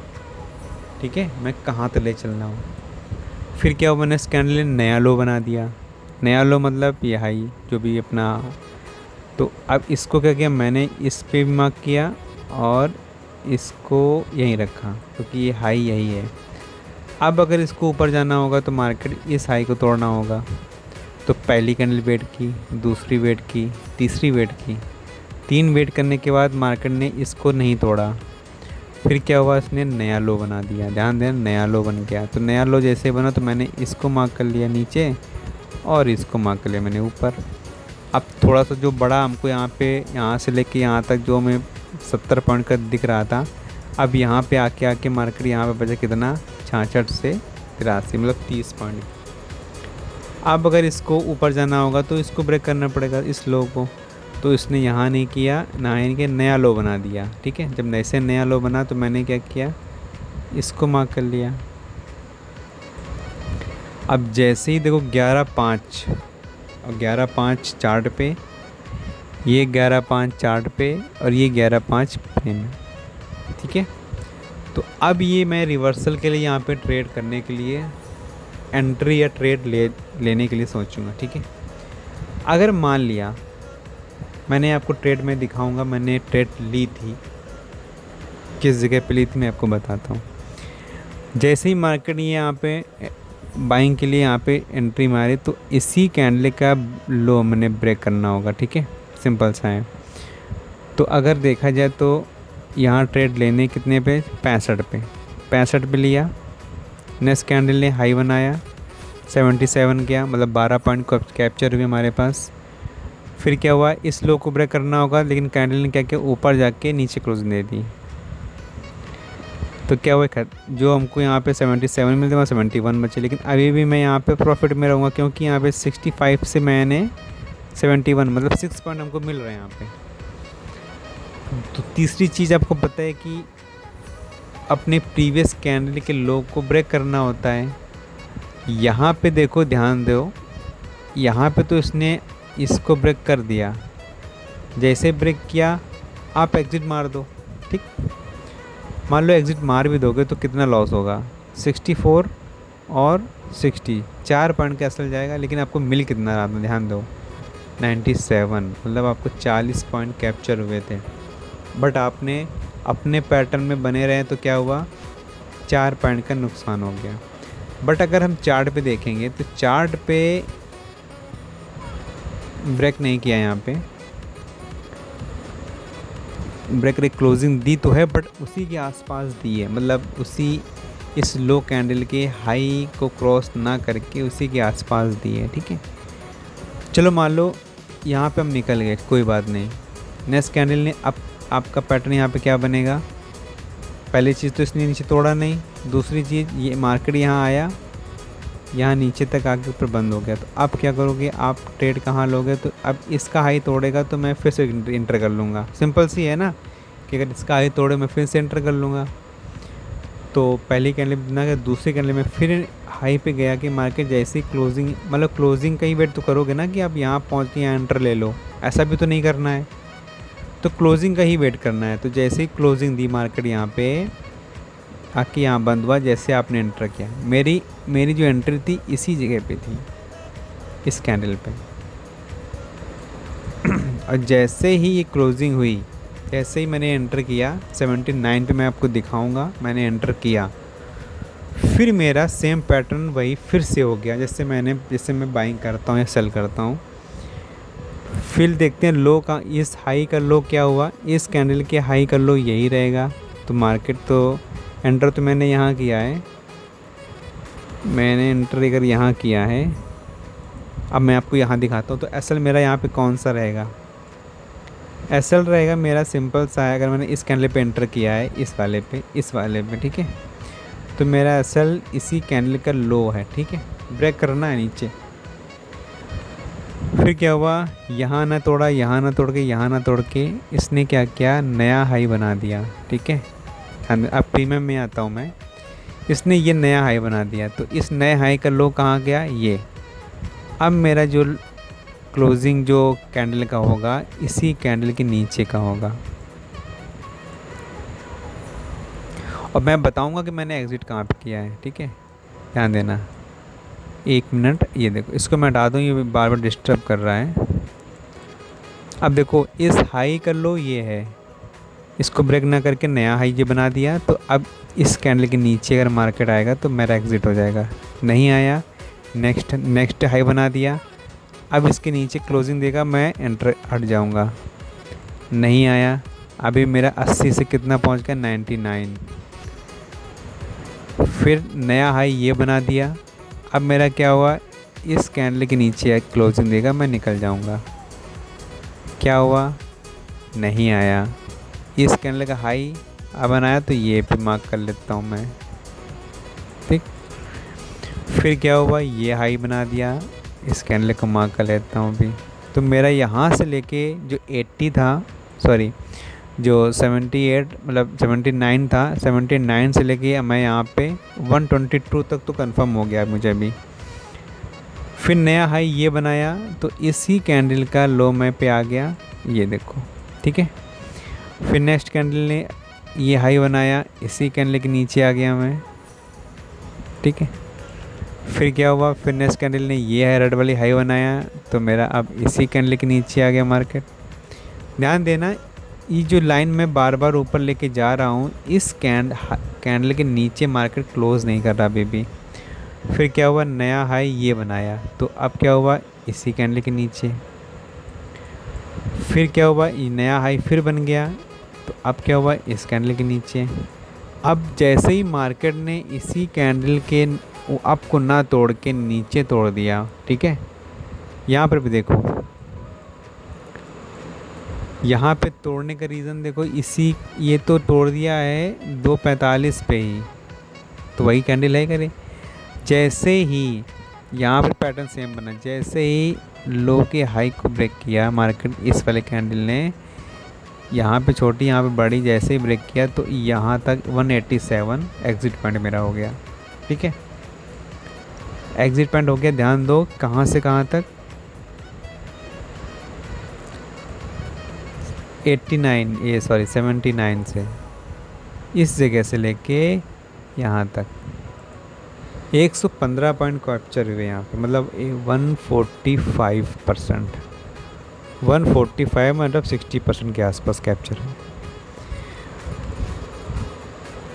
ठीक है। मैं कहाँ तक ले चलना हूँ। फिर क्या हुआ, मैंने इस कैंडल ने नया लो बना दिया। नया लो मतलब ये हाई जो भी अपना। तो अब इसको क्या किया, मैंने इस पे भी मार्क किया और इसको यहीं रखा, क्योंकि ये हाई यही है। अब अगर इसको ऊपर जाना होगा तो मार्केट इस हाई को तोड़ना होगा। तो पहली कैंडल वेट की, दूसरी वेट की, तीसरी वेट की, 3 वेट करने के बाद मार्केट ने इसको नहीं तोड़ा। फिर क्या हुआ, इसने नया लो बना दिया, ध्यान देना, नया लो बन गया। तो नया लो जैसे बना तो मैंने इसको मार्क कर लिया नीचे और इसको मार्क कर लिया मैंने ऊपर। अब थोड़ा सा जो बड़ा हमको यहाँ से लेके यहाँ तक जो हमें 70 पॉइंट का दिख रहा था, अब यहाँ पे आके मार्केट यहाँ पे बचा कितना, 66 से 83, मतलब 30 पॉइंट। अब अगर इसको ऊपर जाना होगा तो इसको ब्रेक करना पड़ेगा, इस लो को। तो इसने यहाँ नहीं किया ना, इनके नया लो बना दिया, ठीक है। जब ऐसे नया लो बना तो मैंने क्या किया, इसको मार्क कर लिया। अब जैसे ही देखो 11:05 और 11:05 चार्ट पे, ये 11:05 चार्ट पे और ये 11:05 फ्रेम, ठीक है। तो अब ये मैं रिवर्सल के लिए यहाँ पे ट्रेड करने के लिए एंट्री या ट्रेड लेने के लिए सोचूंगा, ठीक है। अगर मान लिया, मैंने आपको ट्रेड में दिखाऊंगा, मैंने ट्रेड ली थी, किस जगह पे ली थी मैं आपको बताता हूँ। जैसे ही मार्केट ये यहाँ पे बाइंग के लिए यहाँ पे एंट्री मारी तो इसी कैंडल का लो मैंने ब्रेक करना होगा, ठीक है, सिंपल सा है। तो अगर देखा जाए तो यहाँ ट्रेड लेने कितने पे, 65 पे लिया। नेक्स्ट कैंडल ने हाई बनाया, 77 किया, मतलब 12 पॉइंट कैप्चर हुए हमारे पास। फिर क्या हुआ, इस लो को ब्रेक करना होगा, लेकिन कैंडल ने क्या किया, ऊपर जाके नीचे क्लोजिंग दे दी। तो क्या हुआ, जो हमको यहाँ पे 77 मिलते वहाँ 71 बचे। लेकिन अभी भी मैं यहाँ पे प्रॉफिट में रहूँगा, क्योंकि यहाँ पे 65 से मैंने 71, मतलब 6 पॉइंट हमको मिल रहे हैं यहाँ पे। तो तीसरी चीज़ आपको पता है कि अपने प्रीवियस कैंडल के लो को ब्रेक करना होता है। यहाँ पे देखो, ध्यान दो, यहाँ पे तो इसने इसको ब्रेक कर दिया। जैसे ब्रेक किया आप एग्ज़िट मार दो, ठीक। मान लो एग्ज़िट मार भी दोगे तो कितना लॉस होगा, 64 और 60, 4 पॉइंट कैंसिल जाएगा। लेकिन आपको मिल कितना रहा था, ध्यान दो, 97, मतलब आपको 40 पॉइंट कैप्चर हुए थे। बट आपने अपने पैटर्न में बने रहे तो क्या हुआ, 4 पॉइंट का नुकसान हो गया। बट अगर हम चार्ट पे देखेंगे तो चार्ट पे ब्रेक नहीं किया, यहाँ पे ब्रेक रे क्लोजिंग दी तो है, बट उसी के आसपास दी है, मतलब उसी इस लो कैंडल के हाई को क्रॉस ना करके उसी के आसपास दी है, ठीक है। चलो मान लो यहाँ पे हम निकल गए, कोई बात नहीं। नेक्स्ट कैंडल ने अब आपका पैटर्न यहाँ पे क्या बनेगा, पहली चीज़ तो इसने नीचे तोड़ा नहीं, दूसरी चीज़ ये मार्केट यहाँ आया, यहाँ नीचे तक आके ऊपर बंद हो गया। तो अब क्या करोगे आप, ट्रेड कहाँ लोगे, तो अब इसका हाई तोड़ेगा तो मैं फिर से इंटर कर लूँगा। सिंपल सी है ना कि अगर इसका हाई तोड़े मैं फिर से इंटर कर लूँगा। तो पहली कैंडल बना के दूसरी कैंडल में फिर हाई पे गया कि मार्केट जैसे ही क्लोजिंग, मतलब क्लोजिंग का ही वेट तो करोगे ना कि आप यहाँ पहुँच के यहाँ एंटर ले लो, ऐसा भी तो नहीं करना है, तो क्लोजिंग का ही वेट करना है। तो जैसे ही क्लोजिंग दी मार्केट यहाँ पे आके यहाँ बंद हुआ, जैसे आपने एंटर किया, मेरी जो एंट्री थी इसी जगह पे थी, इस कैंडल पे। और जैसे ही ये क्लोजिंग हुई, जैसे ही मैंने एंटर किया 79 पे, मैं आपको दिखाऊंगा, मैंने एंटर किया, फिर मेरा सेम पैटर्न वही फिर से हो गया जैसे मैं बाइंग करता हूँ या सेल करता हूँ। फिर देखते हैं लो का, इस हाई का लो क्या हुआ, इस कैंडल के हाई का लो यही रहेगा। तो मार्केट तो एंटर तो मैंने यहाँ किया है, मैंने एंटर अगर यहाँ किया है, अब मैं आपको यहाँ दिखाता हूँ। तो एसएल मेरा यहाँ पे कौन सा रहेगा, एसएल रहेगा मेरा सिंपल सा है, अगर मैंने इस कैंडल पे एंटर किया है, इस वाले पे, ठीक है, तो मेरा एसएल इसी कैंडल का लो है, ठीक है, ब्रेक करना है नीचे। फिर क्या हुआ, यहाँ ना तोड़ा, यहाँ ना तोड़ के, यहाँ ना तोड़ के इसने क्या किया, नया हाई बना दिया, ठीक है। अब प्रीमियम में आता हूँ मैं, इसने ये नया हाई बना दिया। तो इस नए हाई का लो कहाँ गया, ये। अब मेरा जो क्लोजिंग जो कैंडल का होगा इसी कैंडल के नीचे का होगा, और मैं बताऊंगा कि मैंने एग्ज़िट कहाँ पे किया है, ठीक है, ध्यान देना। 1 मिनट, ये देखो, इसको मैं हटा दूँ, ये बार बार डिस्टर्ब कर रहा है। अब देखो इस हाई का लो ये है, इसको ब्रेक ना करके नया हाई ये बना दिया। तो अब इस कैंडल के नीचे अगर मार्केट आएगा तो मेरा एग्ज़िट हो जाएगा। नहीं आया, नेक्स्ट हाई बना दिया, अब इसके नीचे क्लोजिंग देगा, मैं एंटर हट जाऊंगा। नहीं आया, अभी मेरा 80 से कितना पहुंच गया, 99। फिर नया हाई ये बना दिया, अब मेरा क्या हुआ, इस कैंडल के नीचे क्लोजिंग देगा, मैं निकल जाऊंगा। क्या हुआ, नहीं आया, इस कैंडल का हाई अब बनाया, तो ये पे मार्क कर लेता हूँ मैं, ठीक। फिर क्या हुआ, ये हाई बना दिया, इस कैंडल को मार्क कर लेता हूँ भी। तो मेरा यहाँ से लेके जो 80 था, सॉरी जो 78 मतलब 79 था, 79 से लेके मैं यहाँ पे 122 तक तो कंफर्म हो गया मुझे भी। फिर नया हाई ये बनाया, तो इसी कैंडल का लो मैं पे आ गया, ये देखो, ठीक है। फिर नेक्स्ट कैंडल ने ये हाई बनाया, इसी कैंडल के नीचे आ गया मैं, ठीक है। फिर क्या हुआ, फिर नेक्स्ट कैंडल ने ये है रेड वाली हाई बनाया, तो मेरा अब इसी कैंडल के नीचे आ गया मार्केट। ध्यान देना, ये जो लाइन मैं बार बार ऊपर लेके जा रहा हूँ, इस कैंडल के नीचे मार्केट क्लोज़ नहीं कर रहा अभी भी। फिर क्या हुआ, नया हाई ये बनाया, तो अब क्या हुआ, इसी कैंडल के नीचे। फिर क्या हुआ, ये नया हाई फिर बन गया, तो अब क्या हुआ, इस कैंडल के नीचे। अब जैसे ही मार्केट ने इसी कैंडल के अप को ना तोड़ के नीचे तोड़ दिया, ठीक है, यहाँ पर भी देखो, यहाँ पे तोड़ने का रीज़न देखो, ये तो तोड़ दिया है 245 पे ही, तो वही कैंडल है करे। जैसे ही यहाँ पर पैटर्न सेम बना, जैसे ही लो के हाई को ब्रेक किया मार्केट, इस वाले कैंडल ने यहाँ पे छोटी, यहाँ पे बड़ी, जैसे ही ब्रेक किया तो यहाँ तक 187 एग्ज़िट पॉइंट मेरा हो गया, ठीक है, एग्ज़िट पॉइंट हो गया। ध्यान दो कहाँ से कहाँ तक, 79 से, इस जगह से लेके यहाँ तक 115 पॉइंट कैप्चर हुए यहाँ पे, मतलब 145%, 145 मतलब 60% के आसपास कैप्चर है।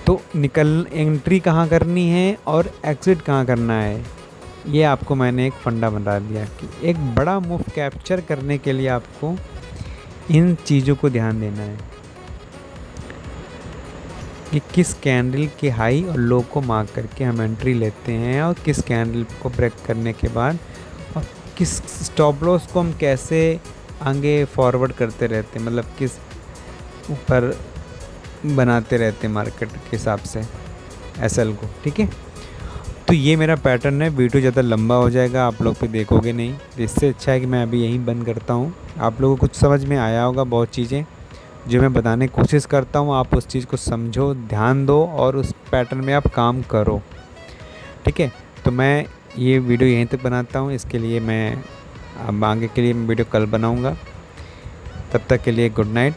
तो एंट्री कहाँ करनी है और एग्ज़िट कहाँ करना है, ये आपको मैंने एक फंडा बता दिया कि एक बड़ा मूव कैप्चर करने के लिए आपको इन चीज़ों को ध्यान देना है कि किस कैंडल के हाई और लो को मार्क करके हम एंट्री लेते हैं, और किस कैंडल को ब्रेक करने के बाद और किस स्टॉप लॉस को हम कैसे आगे फॉरवर्ड करते रहते हैं, मतलब किस ऊपर बनाते रहते हैं मार्केट के हिसाब से एसएल को, ठीक है। तो ये मेरा पैटर्न है। वीडियो ज़्यादा लंबा हो जाएगा, आप लोग भी देखोगे नहीं, तो इससे अच्छा है कि मैं अभी यहीं बंद करता हूँ। आप लोगों को कुछ समझ में आया होगा, बहुत चीज़ें जो मैं बताने की कोशिश करता हूँ, आप उस चीज़ को समझो, ध्यान दो और उस पैटर्न में आप काम करो, ठीक है। तो मैं ये वीडियो यहीं तक बनाता हूँ, इसके लिए मैं अब आगे के लिए वीडियो कल बनाऊँगा। तब तक के लिए गुड नाइट।